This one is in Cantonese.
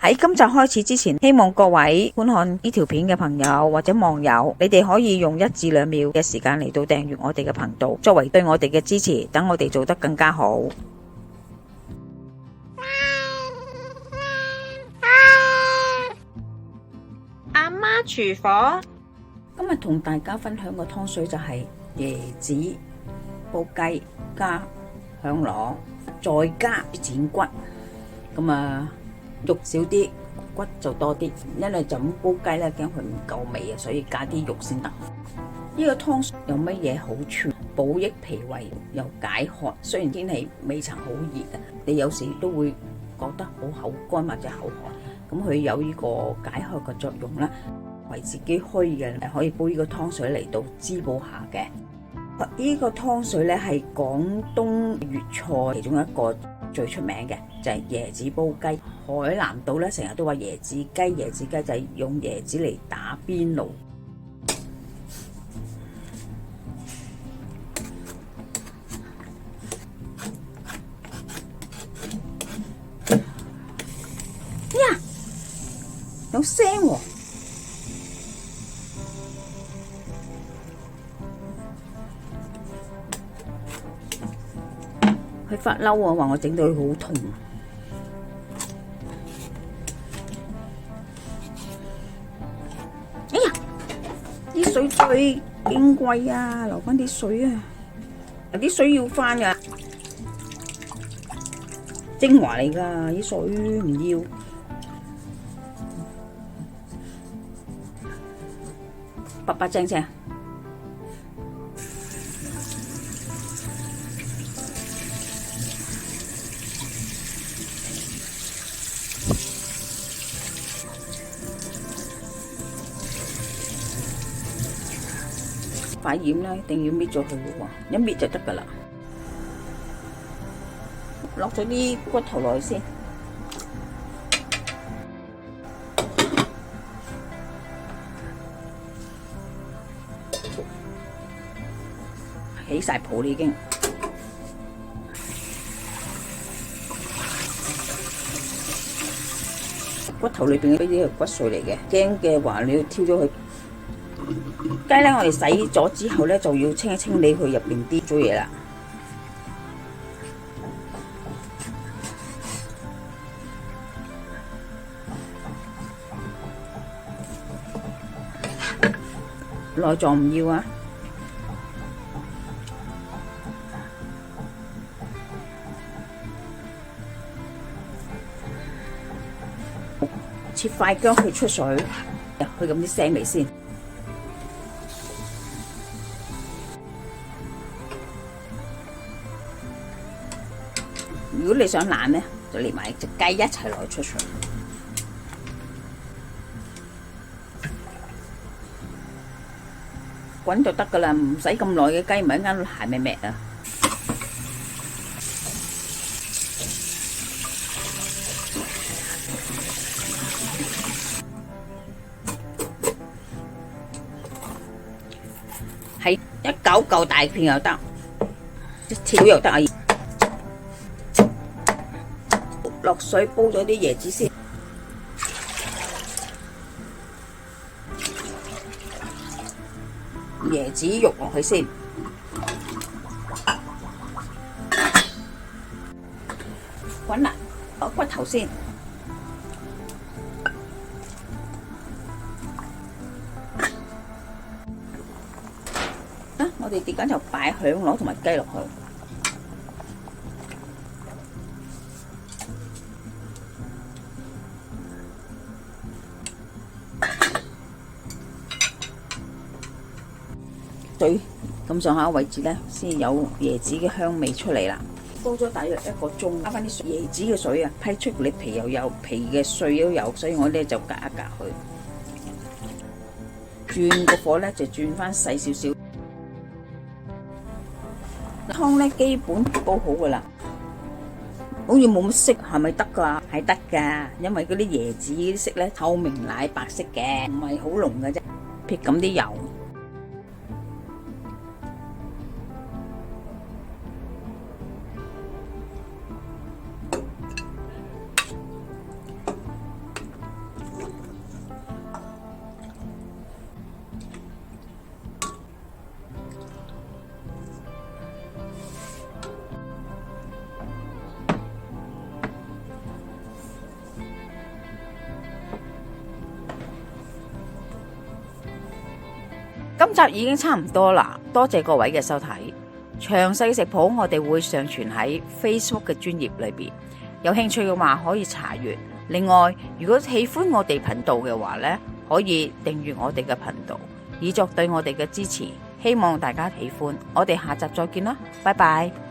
喺今集開始之前，希望各位觀看呢條片嘅朋友或者網友，你哋可以用1至2秒嘅時間嚟到訂閱我哋嘅頻道，作為對我哋嘅支持，等我哋做得更加好。阿媽廚房，今日同大家分享個湯水就係椰子煲雞加響螺，再加剪骨，肉少啲，骨就多啲，因為就咁煲雞咧，驚佢唔夠味啊，所以加啲肉先得。呢個湯水有乜嘢好處？補益脾胃又解渴。雖然天氣未曾好熱啊，你有時都會覺得好口乾或者口渴，咁佢有呢個解渴嘅作用啦。為自己虛嘅可以煲呢個湯水嚟到滋補下嘅。呢個湯水咧係廣東粵菜其中一個最出名嘅，就係椰子煲雞。海南島咧成日都話椰子雞，椰子雞就係用椰子嚟打邊爐。呀，有聲喎！佢發嬲啊，話我整到佢好痛。哎呀，啲水最矜貴啊，留翻啲水啊，啲水要翻噶，精華嚟噶，啲水唔要。白白淨淨。塊鹽咧，一定要搣咗佢嘅喎，一搣就得噶啦。落咗啲骨頭落去先，起晒泡啦已經。骨頭裏邊嗰啲係骨髓嚟嘅，驚嘅話你要挑咗佢。雞咧，我哋洗咗之後咧，就要清一清理佢入邊啲糟嘢啦。內臟唔要啊！切塊薑去出水，去咁啲腥味先。如果你想懶咧，就連埋隻雞一齊落去出水。滾就得噶啦，唔使咁耐嘅雞，唔係一間鞋咪咩啊！係一嚿大片又得，一條又得啊！落水煲咗啲椰子先，椰子肉落去先，滾啦，攞骨頭先，我哋碟緊就擺響螺同埋雞落去。水咁上下位置咧，先有椰子嘅香味出嚟啦。煲咗大約1個鐘，加翻啲椰子嘅水啊，批出嚟皮又有，皮嘅碎都有，所以我咧就隔一隔佢。轉個火咧就轉翻細少少。湯咧基本煲好噶啦，好似冇乜色，係咪得噶？係得噶，因為嗰啲椰子啲色咧透明奶白色嘅，唔係好濃嘅啫。撇咁啲油。今集已經差唔多啦，多謝各位嘅收睇。詳細食譜我哋會上傳喺 Facebook 嘅專頁裏邊，有興趣嘅話可以查閱。另外，如果喜歡我哋頻道嘅話呢，可以訂閱我哋嘅頻道，以作對我哋嘅支持。希望大家喜歡，我哋下集再見啦，拜拜。